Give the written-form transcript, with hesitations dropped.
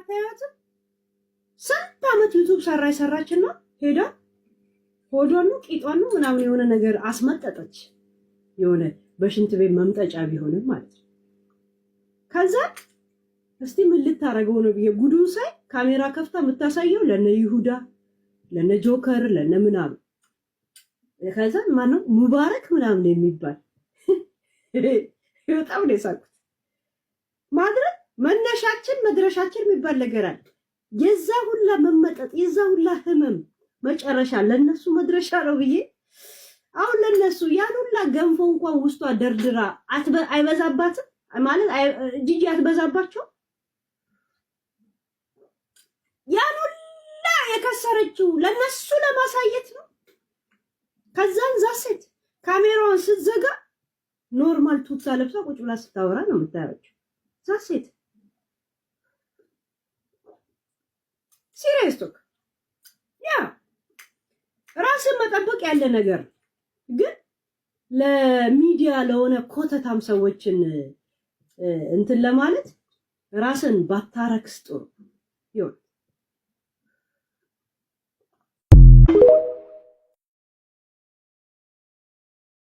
አታያትም? ስንት ዓመት ዩቲዩብ ሰራችና ሄዳ ሆዷን ነው ቂጧን ነው ምናምን የሆነ ነገር አስመጠጠች። የሆነ በሽንት ቤት መምጠጫ ቢሆንም ማለት ነው። ከዛ እስቲ ምን ልታረገው ነው ብዬ ጉዱን ሳይ ካሜራ ከፍታ የምታሳየው ለነ ይሁዳ ለነ ጆከር ለነ ምናምን ከዛ ማነው ሙባረክ ምናምን የሚባል በጣም ነው የሳቁት። ማድረግ መነሻችን መድረሻችን የሚባል ነገር አለ። የዛ ሁላ መመጠጥ የዛ ሁላ ህመም መጨረሻ ለነሱ መድረሻ ነው ብዬ አሁን ለነሱ ያን ሁላ ገንፎ እንኳን ውስጧ ደርድራ አይበዛባትም ማለት ጂጂ አትበዛባቸው። ያን ሁላ የከሰረችው ለነሱ ለማሳየት ነው። ከዛን ዛሴት ካሜራውን ስትዘጋ ኖርማል ቱታ ለብሳ ቁጭ ብላ ስታወራ ነው የምታያቸው። ዛሴት ሲሪየስ ቶክ ያ ራስን መጠበቅ ያለ ነገር ግን ለሚዲያ ለሆነ ኮተታም ሰዎችን እንትን ለማለት ራስን ባታረክስ ጥሩ ይሁን።